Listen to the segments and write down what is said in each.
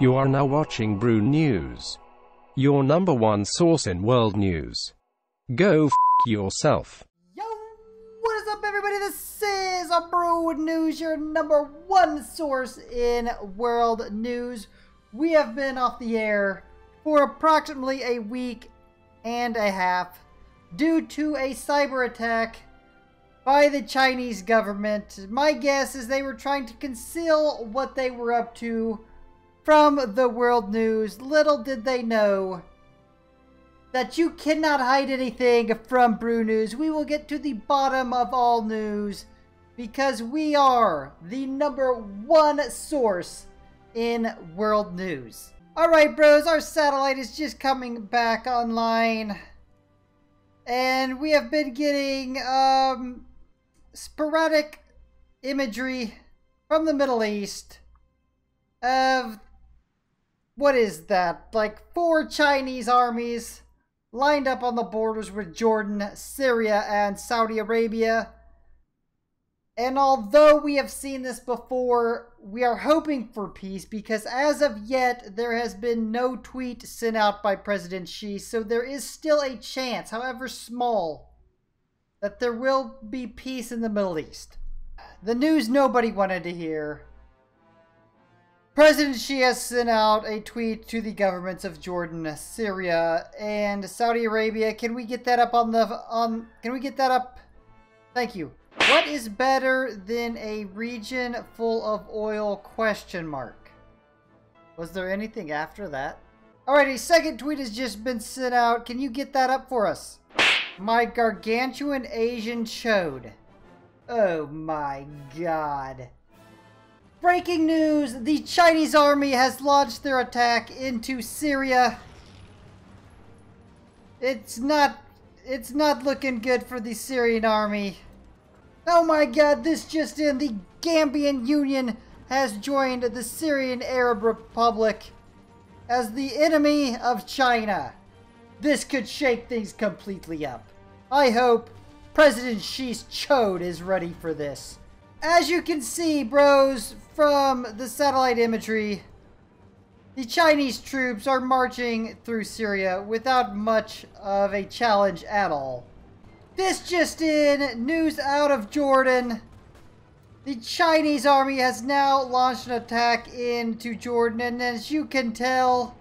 You are now watching Brew News, your number one source in world news. Go f*** yourself. Yo, what is up everybody? This is a Brew News, your number one source in world news. We have been off the air for approximately a week and a half due to a cyber attack by the Chinese government. My guess is they were trying to conceal what they were up to from the world news. Little did they know that you cannot hide anything from Brew News. We will get to the bottom of all news because we are the number one source in world news. Alright bros, our satellite is just coming back online. And we have been getting sporadic imagery from the Middle East of, what is that, like 4 Chinese armies lined up on the borders with Jordan, Syria, and Saudi Arabia. And although we have seen this before, we are hoping for peace because as of yet, there has been no tweet sent out by President Xi, so there is still a chance, however small, that there will be peace in the Middle East. The news nobody wanted to hear. President Xi has sent out a tweet to the governments of Jordan, Syria, and Saudi Arabia. Can we get that up can we get that up? Thank you. What is better than a region full of oil, question mark? Was there anything after that? Alright, a second tweet has just been sent out. Can you get that up for us? My gargantuan Asian chode. Oh my god. Breaking news! The Chinese army has launched their attack into Syria. It's not looking good for the Syrian army. Oh my god, this just in, the Gambian Union has joined the Syrian Arab Republic as the enemy of China. This could shake things completely up. I hope President Xi's chode is ready for this. As you can see, bros, from the satellite imagery, the Chinese troops are marching through Syria without much of a challenge at all. This just in, news out of Jordan. The Chinese army has now launched an attack into Jordan, and as you can tell,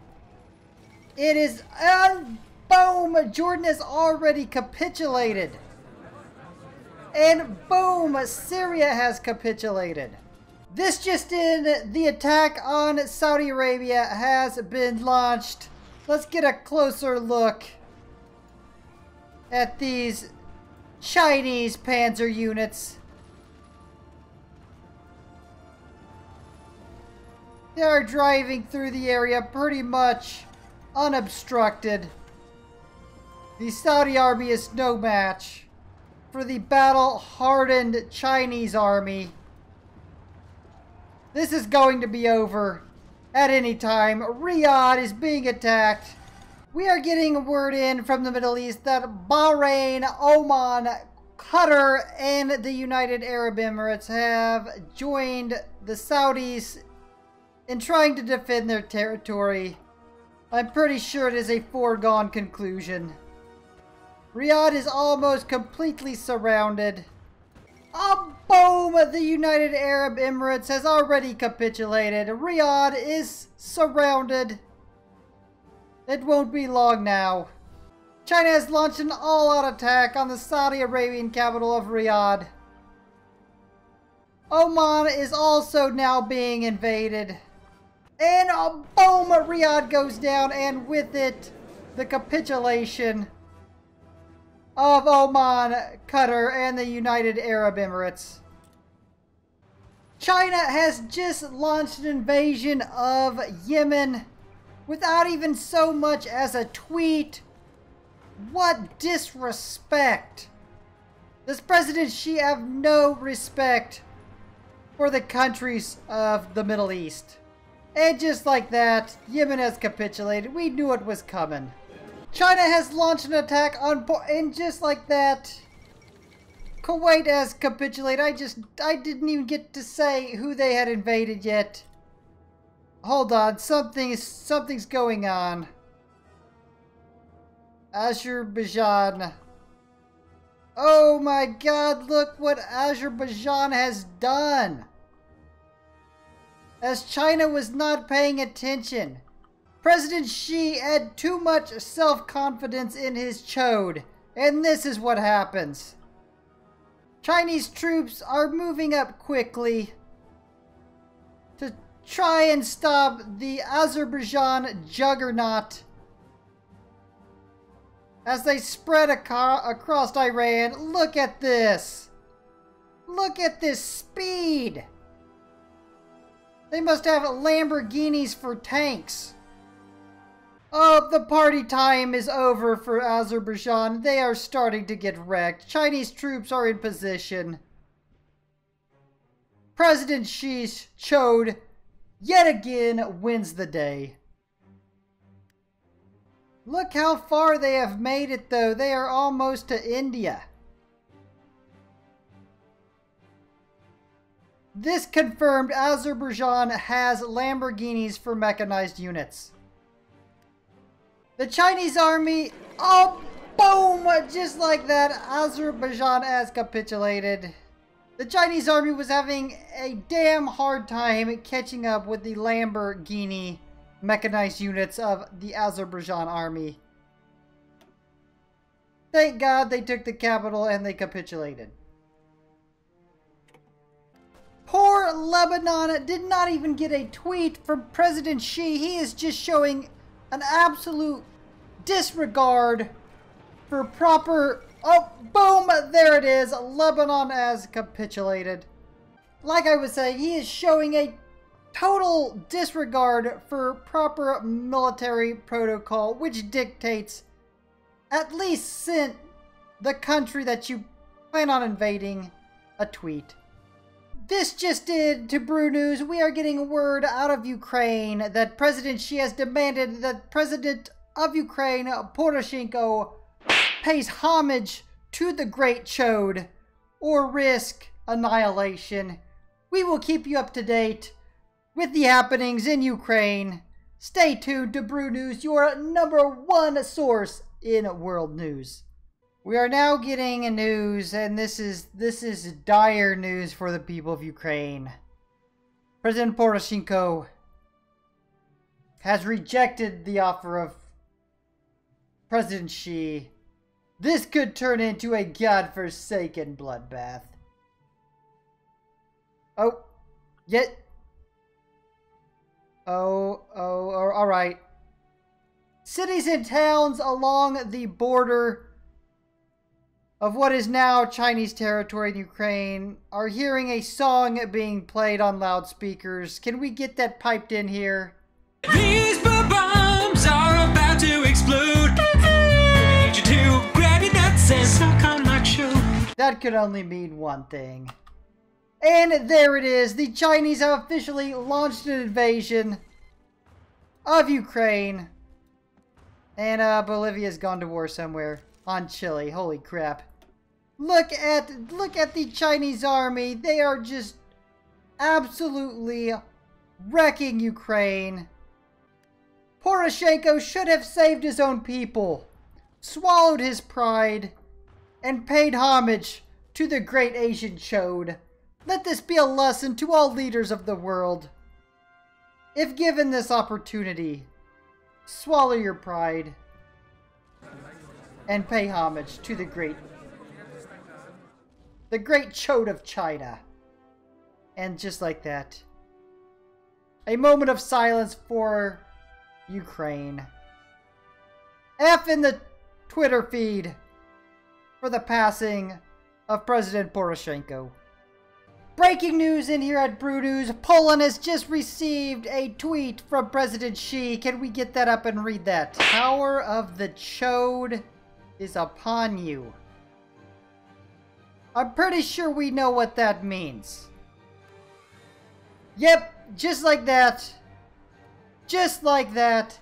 it is, boom, Jordan has already capitulated. And boom, Syria has capitulated. This just in, the attack on Saudi Arabia has been launched. Let's get a closer look at these Chinese panzer units. They are driving through the area pretty much unobstructed. The Saudi army is no match for the battle-hardened Chinese army. This is going to be over at any time. Riyadh is being attacked. We are getting word in from the Middle East that Bahrain, Oman, Qatar, and the United Arab Emirates have joined the Saudis in trying to defend their territory. I'm pretty sure it is a foregone conclusion. Riyadh is almost completely surrounded. Boom! The United Arab Emirates has already capitulated. Riyadh is surrounded. It won't be long now. China has launched an all-out attack on the Saudi Arabian capital of Riyadh. Oman is also now being invaded. And boom! Riyadh goes down, and with it, the capitulation of Oman, Qatar, and the United Arab Emirates. China has just launched an invasion of Yemen without even so much as a tweet. What disrespect! Does President Xi have no respect for the countries of the Middle East? And just like that, Yemen has capitulated. We knew it was coming. China has launched an attack on and just like that, Kuwait has capitulated. I didn't even get to say who they had invaded yet. Hold on, something's going on. Azerbaijan. Oh my god, look what Azerbaijan has done. As China was not paying attention, President Xi had too much self-confidence in his chode, and this is what happens. Chinese troops are moving up quickly to try and stop the Azerbaijan juggernaut as they spread across Iran. Look at this. Look at this speed. They must have Lamborghinis for tanks. Oh, the party time is over for Azerbaijan. They are starting to get wrecked. Chinese troops are in position. President Xi's chode yet again wins the day. Look how far they have made it though. They are almost to India. This confirmed Azerbaijan has Lamborghinis for mechanized units. The Chinese army, oh, boom, just like that, Azerbaijan has capitulated. The Chinese army was having a damn hard time catching up with the Lamborghini mechanized units of the Azerbaijan army. Thank God they took the capital and they capitulated. Poor Lebanon did not even get a tweet from President Xi. He is just showing an absolute disregard for proper... Oh, boom! There it is. Lebanon has capitulated. Like I was saying, he is showing a total disregard for proper military protocol, which dictates at least send the country that you plan on invading a tweet. This just did to Brew News. We are getting word out of Ukraine that President Xi has demanded that President of Ukraine, Poroshenko, pays homage to the Great Chode or risk annihilation. We will keep you up to date with the happenings in Ukraine. Stay tuned to Brew News, your #1 source in world news. We are now getting news, and this is dire news for the people of Ukraine. President Poroshenko has rejected the offer of President Xi. This could turn into a godforsaken bloodbath. Oh, yet. All right. Cities and towns along the border of what is now Chinese territory in Ukraine are hearing a song being played on loudspeakers. Can we get that piped in here? These bombs are about to explode. I need you to grab your nuts and suck on my chode. That could only mean one thing. And there it is. The Chinese have officially launched an invasion of Ukraine. And Bolivia's gone to war somewhere. On Chile. Holy crap. Look at the Chinese army. They are just absolutely wrecking Ukraine. Poroshenko should have saved his own people, swallowed his pride, and paid homage to the great Asian chode. Let this be a lesson to all leaders of the world. If given this opportunity, swallow your pride and pay homage to the great chode of China. And just like that, a moment of silence for Ukraine. F in the Twitter feed for the passing of President Poroshenko. Breaking news in here at Brew News. Poland has just received a tweet from President Xi. Can we get that up and read that? Power of the chode is upon you. I'm pretty sure we know what that means. Yep, just like that. Just like that.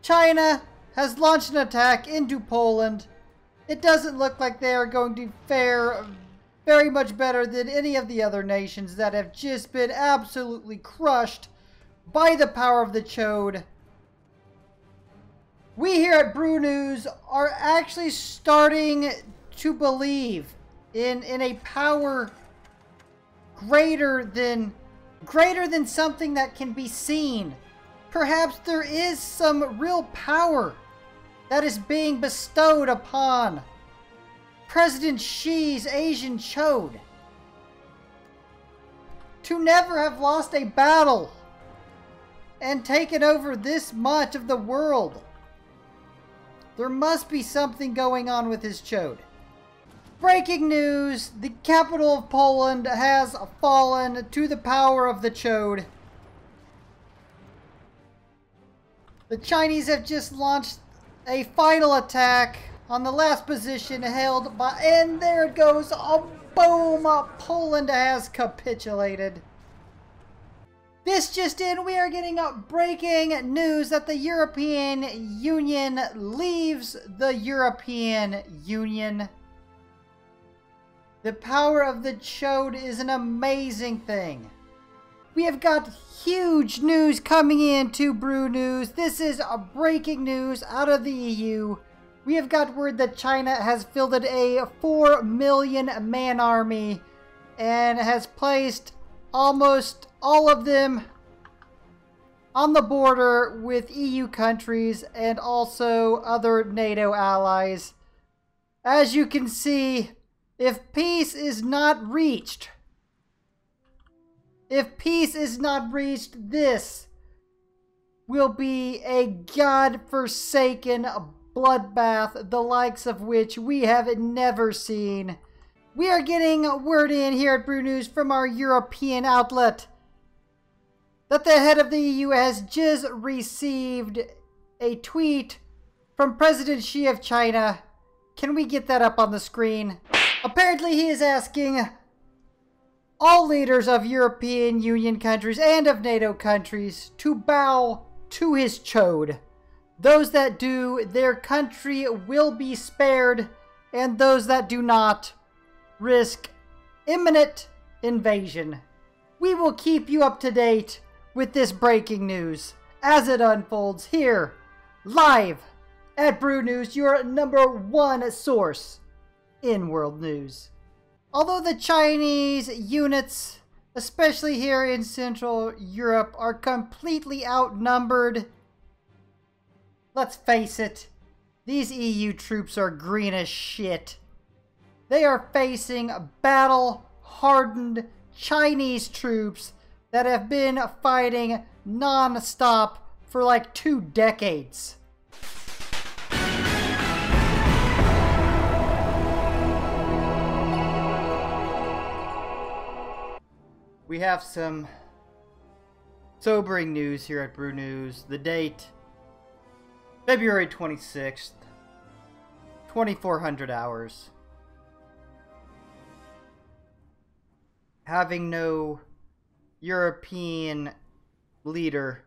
China has launched an attack into Poland. It doesn't look like they are going to fare very much better than any of the other nations that have just been absolutely crushed by the power of the Chode. We here at Brew News are actually starting to believe in a power greater than something that can be seen. Perhaps there is some real power that is being bestowed upon President Xi's Asian Chode to never have lost a battle and taken over this much of the world. There must be something going on with his Chode. Breaking news, the capital of Poland has fallen to the power of the Chode. The Chinese have just launched a final attack on the last position held by, and there it goes, oh boom, Poland has capitulated. This just in, we are getting breaking news that the European Union leaves the European Union. The power of the Chode is an amazing thing. We have got huge news coming in to Brew News. This is breaking news out of the EU. We have got word that China has fielded a 4 million man army and has placed almost all of them on the border with EU countries and also other NATO allies. As you can see, if peace is not reached, this will be a God-forsaken bloodbath, the likes of which we have never seen. We are getting word in here at Brew News from our European outlet that the head of the EU has just received a tweet from President Xi of China. Can we get that up on the screen? Apparently he is asking all leaders of European Union countries and of NATO countries to bow to his Chode. Those that do, their country will be spared, and those that do not risk imminent invasion. We will keep you up to date with this breaking news as it unfolds here, live at Brew News, your #1 source in world news. Although the Chinese units, especially here in Central Europe, are completely outnumbered, let's face it, these EU troops are green as shit. They are facing battle-hardened Chinese troops that have been fighting non-stop for like 2 decades. We have some sobering news here at Brew News. The date, February 26th, 2400 hours. Having no European leader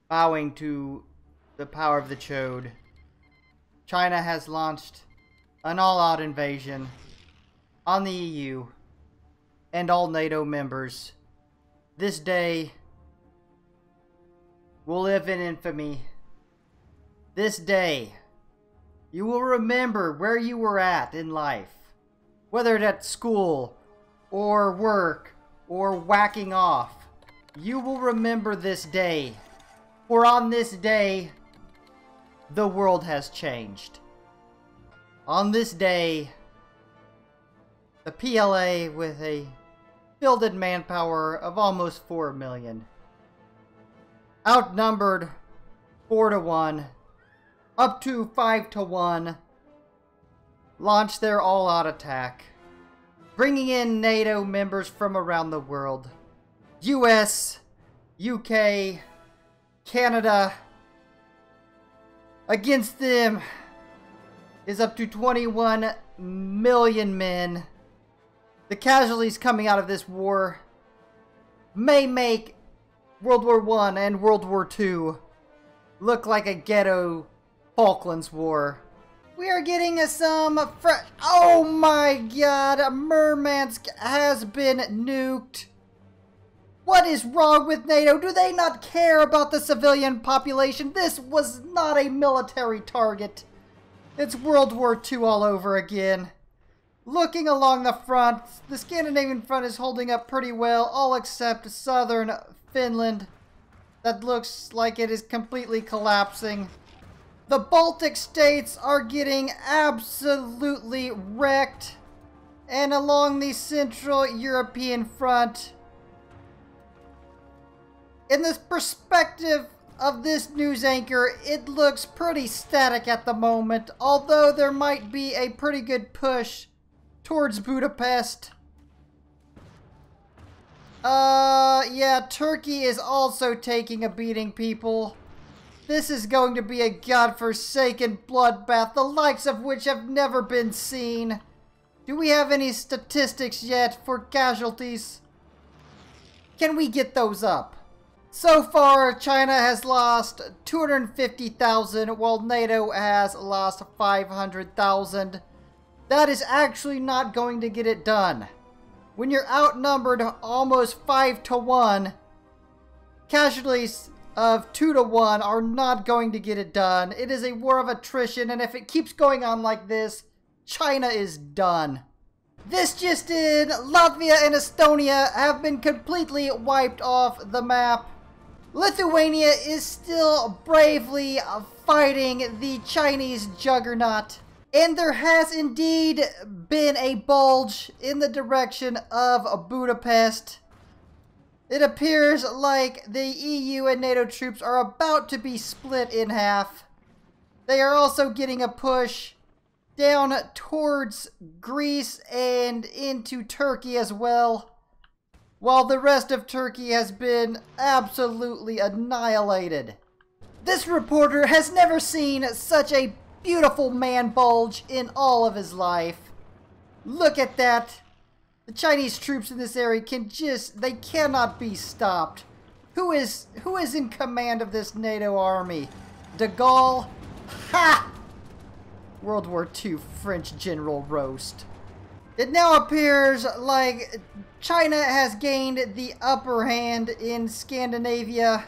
bowing to the power of the Chode, China has launched an all-out invasion on the EU and all NATO members. This day will live in infamy. This day, you will remember where you were at in life, whether at school or work or whacking off. You will remember this day, for on this day, the world has changed. On this day, the PLA, with a fielded manpower of almost 4 million, outnumbered 4-1, up to 5-1, launched their all-out attack, bringing in NATO members from around the world. US, UK, Canada. Against them is up to 21 million men. The casualties coming out of this war may make World War I and World War II look like a ghetto Falklands War. We are getting some oh my god, Murmansk has been nuked. What is wrong with NATO? Do they not care about the civilian population? This was not a military target. It's World War II all over again. Looking along the front, the Scandinavian front is holding up pretty well, all except southern Finland. That looks like it is completely collapsing. The Baltic states are getting absolutely wrecked. And along the Central European front, in the perspective of this news anchor, it looks pretty static at the moment, although there might be a pretty good push towards Budapest. Yeah, Turkey is also taking a beating, people. This is going to be a godforsaken bloodbath, the likes of which have never been seen. Do we have any statistics yet for casualties? Can we get those up? So far, China has lost 250,000, while NATO has lost 500,000. That is actually not going to get it done. When you're outnumbered almost 5 to 1, casualties of 2 to 1 are not going to get it done. It is a war of attrition, and if it keeps going on like this, China is done. This just in, Latvia and Estonia have been completely wiped off the map. Lithuania is still bravely fighting the Chinese juggernaut. And there has indeed been a bulge in the direction of Budapest. It appears like the EU and NATO troops are about to be split in half. They are also getting a push down towards Greece and into Turkey as well, while the rest of Turkey has been absolutely annihilated. This reporter has never seen such a beautiful man bulge in all of his life. Look at that. The Chinese troops in this area they cannot be stopped. Who is in command of this NATO army? De Gaulle? Ha! World War II French general roast. It now appears like China has gained the upper hand in Scandinavia.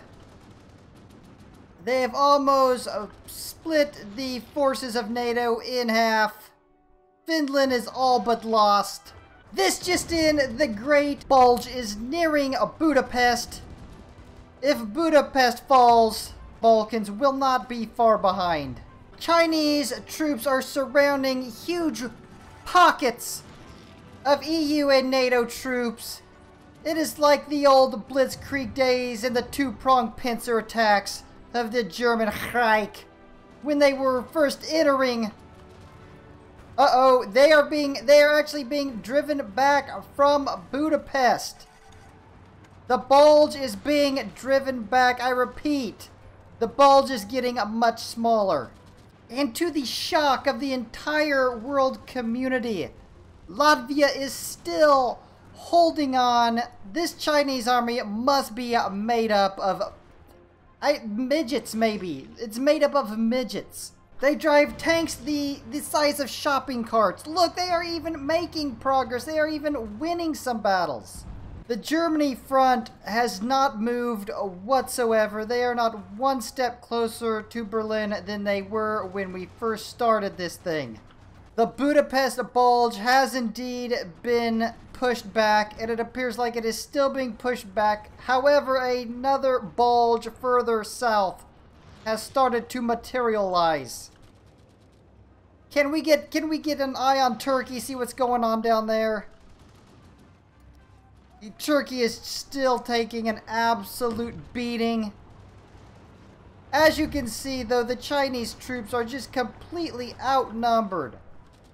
They have almost split the forces of NATO in half. Finland is all but lost. This just in, the Great Bulge is nearing Budapest. If Budapest falls, Balkans will not be far behind. Chinese troops are surrounding huge pockets of EU and NATO troops. It is like the old Blitzkrieg days and the two-pronged pincer attacks of the German Reich when they were first entering. They are actually being driven back from Budapest. The bulge is being driven back. I repeat, the bulge is getting much smaller. And to the shock of the entire world community, Latvia is still holding on. This Chinese army must be made up of midgets, maybe. It's made up of midgets. They drive tanks the size of shopping carts. Look, they are even making progress. They are even winning some battles. The Germany front has not moved whatsoever. They are not one step closer to Berlin than they were when we first started this thing. The Budapest bulge has indeed been pushed back, and it appears like it is still being pushed back. However, another bulge further south has started to materialize. Can we get an eye on Turkey, see what's going on down there? Turkey is still taking an absolute beating. As you can see, though, the Chinese troops are just completely outnumbered.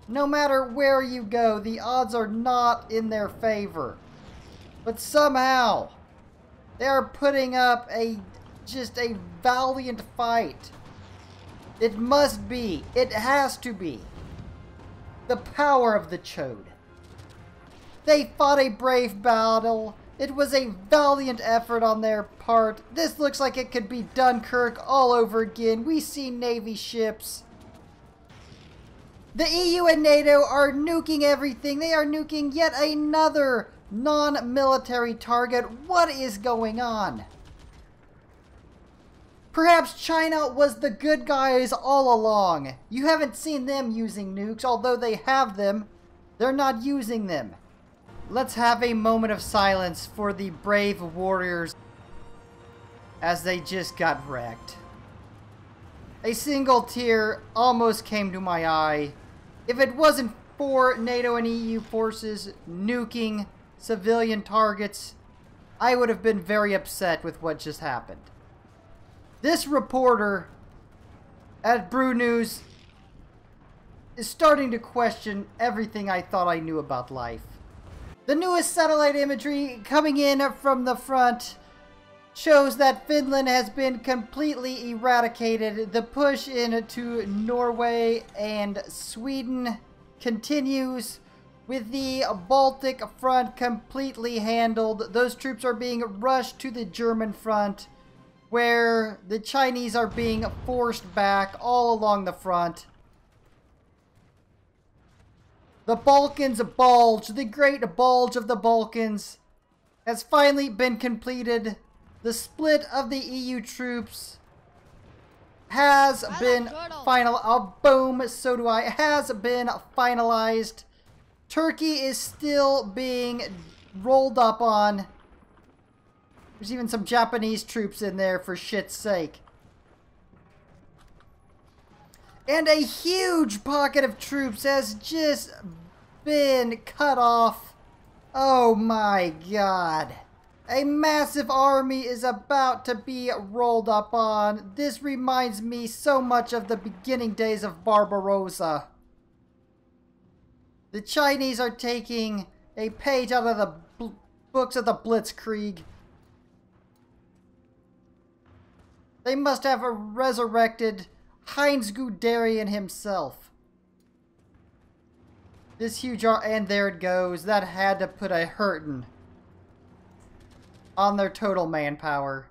No matter where you go, the odds are not in their favor. But somehow, they are putting up just a valiant fight. It must be, it has to be, the power of the Chode. They fought a brave battle. It was a valiant effort on their part. This looks like it could be Dunkirk all over again. We see Navy ships. The EU and NATO are nuking everything. They are nuking yet another non-military target. What is going on? Perhaps China was the good guys all along. You haven't seen them using nukes, although they have them. They're not using them. Let's have a moment of silence for the brave warriors as they just got wrecked. A single tear almost came to my eye. If it wasn't for NATO and EU forces nuking civilian targets, I would have been very upset with what just happened. This reporter at Brew News is starting to question everything I thought I knew about life. The newest satellite imagery coming in from the front shows that Finland has been completely eradicated. The push into Norway and Sweden continues with the Baltic front completely handled. Those troops are being rushed to the German front, where the Chinese are being forced back all along the front. The Balkans bulge, the great bulge of the Balkans, has finally been completed. The split of the EU troops has been final. Oh, boom, so do I. Has been finalized. Turkey is still being rolled up on. There's even some Japanese troops in there for shit's sake. And a huge pocket of troops has just been cut off. Oh my god. A massive army is about to be rolled up on. This reminds me so much of the beginning days of Barbarossa. The Chinese are taking a page out of the books of the Blitzkrieg. They must have resurrected Heinz Guderian himself. This huge and there it goes. That had to put a hurtin' on their total manpower.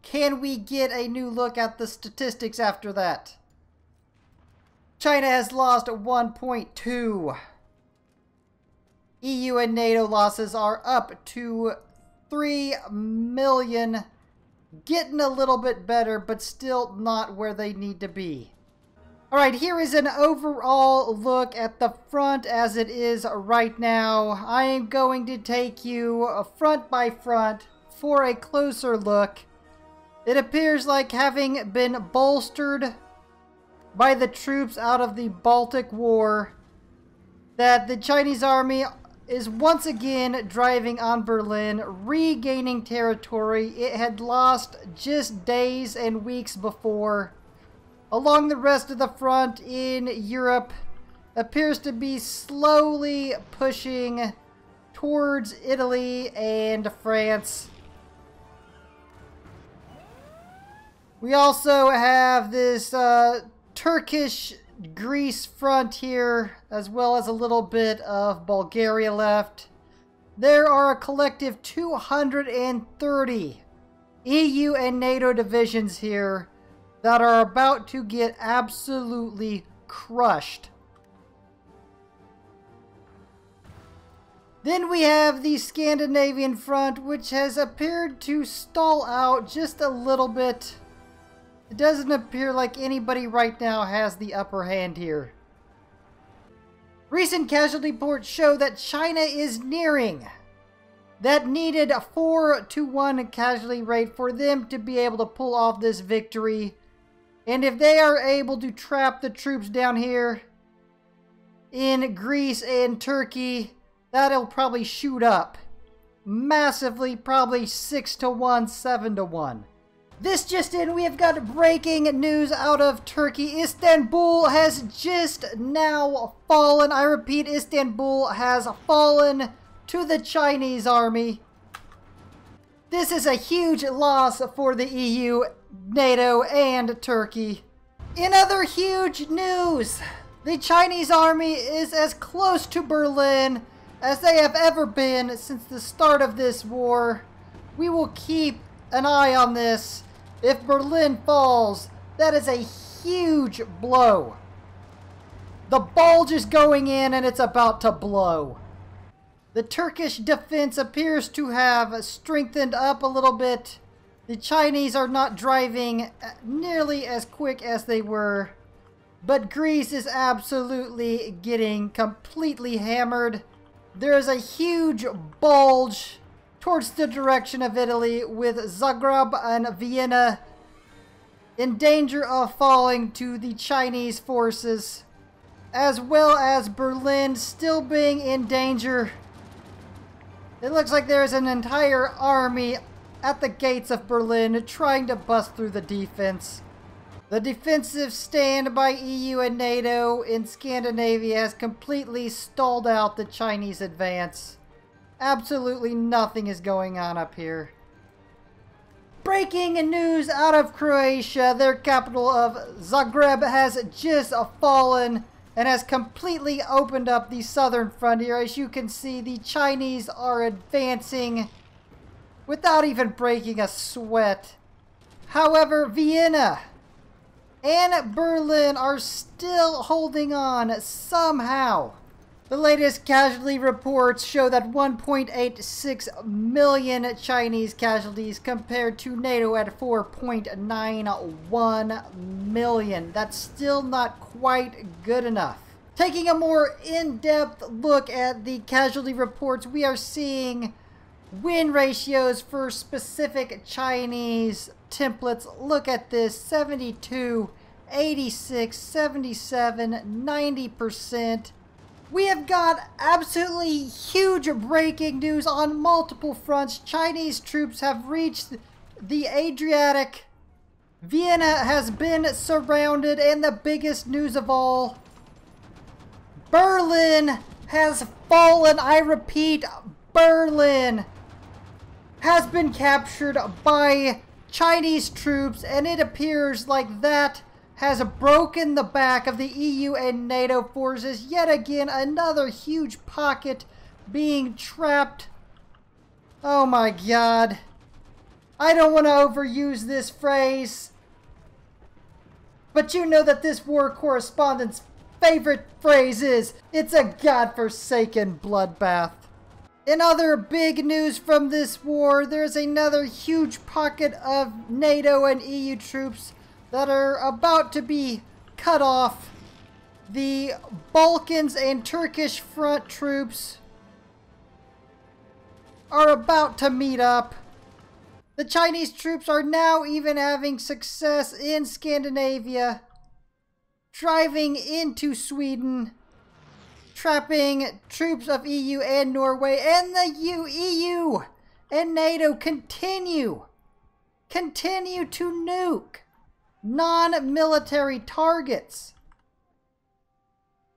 Can we get a new look at the statistics after that? China has lost 1.2. EU and NATO losses are up to 3 million. Getting a little bit better, but still not where they need to be. Alright, here is an overall look at the front as it is right now. I am going to take you front by front for a closer look. It appears like, having been bolstered by the troops out of the Baltic War, that the Chinese army is once again driving on Berlin, regaining territory it had lost just days and weeks before. Along the rest of the front in Europe appears to be slowly pushing towards Italy and France. We also have this Turkish-Greece front here, as well as a little bit of Bulgaria left. There are a collective 230 EU and NATO divisions here that are about to get absolutely crushed. Then we have the Scandinavian front, which has appeared to stall out just a little bit. It doesn't appear like anybody right now has the upper hand here. Recent casualty reports show that China is nearing that needed 4-to-1 casualty rate for them to be able to pull off this victory. And if they are able to trap the troops down here in Greece and Turkey, that'll probably shoot up massively, probably 6-to-1, 7-to-1. This just in, we have got breaking news out of Turkey. Istanbul has just now fallen. I repeat, Istanbul has fallen to the Chinese army. This is a huge loss for the EU, NATO, and Turkey. In other huge news, the Chinese army is as close to Berlin as they have ever been since the start of this war. We will keep an eye on this. If Berlin falls, that is a huge blow The bulge is going in and it's about to blow. The Turkish defense appears to have strengthened up a little bit. The Chinese are not driving nearly as quick as they were. But Greece is absolutely getting completely hammered. There is a huge bulge towards the direction of Italy, with Zagreb and Vienna in danger of falling to the Chinese forces, as well as Berlin still being in danger. It looks like there is an entire army at the gates of Berlin trying to bust through the defense. The defensive stand by EU and NATO in Scandinavia has completely stalled out the Chinese advance. Absolutely nothing is going on up here. Breaking news out of Croatia, their capital of Zagreb has just fallen and has completely opened up the southern frontier. As you can see, the Chinese are advancing without even breaking a sweat. However, Vienna and Berlin are still holding on somehow. The latest casualty reports show that 1.86 million Chinese casualties compared to NATO at 4.91 million. That's still not quite good enough. Taking a more in-depth look at the casualty reports, we are seeing win ratios for specific Chinese templates. Look at this: 72, 86, 77, 90%. We have got absolutely huge breaking news on multiple fronts. Chinese troops have reached the Adriatic. Vienna has been surrounded, and the biggest news of all, Berlin has fallen. I repeat, Berlin has been captured by Chinese troops, and it appears like that has broken the back of the EU and NATO forces. Yet again, another huge pocket being trapped. Oh my God. I don't want to overuse this phrase, but you know that this war correspondent's favorite phrase is, "It's a godforsaken bloodbath." In other big news from this war, there's another huge pocket of NATO and EU troops that are about to be cut off. The Balkans and Turkish front troops are about to meet up. The Chinese troops are now even having success in Scandinavia, driving into Sweden, trapping troops of EU and Norway, and the EU and NATO continue to nuke non-military targets.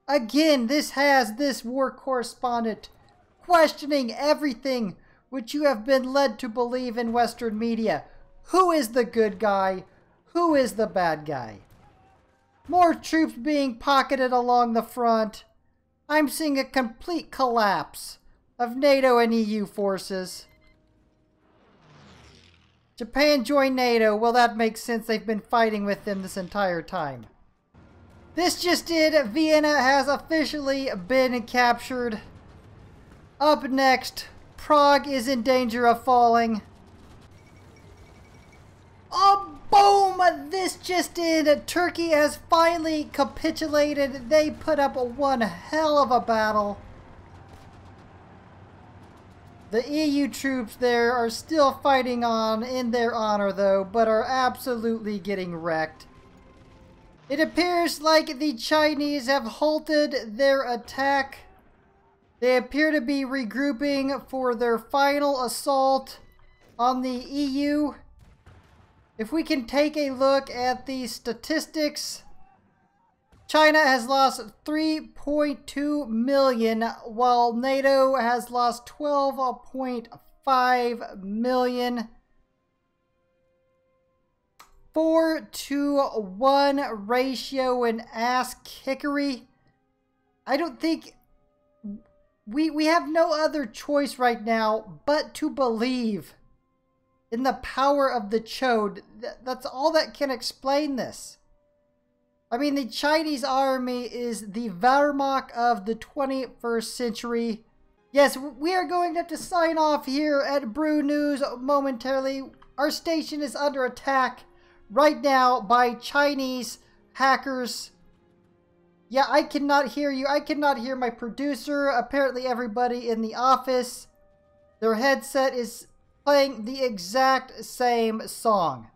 Again, this has this war correspondent questioning everything which you have been led to believe in Western media. Who is the good guy? Who is the bad guy? More troops being pocketed along the front. I'm seeing a complete collapse of NATO and EU forces. Japan joined NATO. Well, that makes sense. They've been fighting with them this entire time. This just did. Vienna has officially been captured. Up next, Prague is in danger of falling. Oh, boom! This just did. Turkey has finally capitulated. They put up one hell of a battle. The EU troops there are still fighting on in their honor, though, but are absolutely getting wrecked. It appears like the Chinese have halted their attack. They appear to be regrouping for their final assault on the EU. If we can take a look at the statistics, China has lost 3.2 million, while NATO has lost 12.5 million. 4-to-1 ratio in ass kickery. I don't think we have no other choice right now but to believe in the power of the Chode. That's all that can explain this. I mean, the Chinese army is the Wehrmacht of the 21st century. Yes, we are going to have to sign off here at Brew News momentarily. Our station is under attack right now by Chinese hackers. Yeah, I cannot hear you. I cannot hear my producer. Apparently everybody in the office, their headset is playing the exact same song.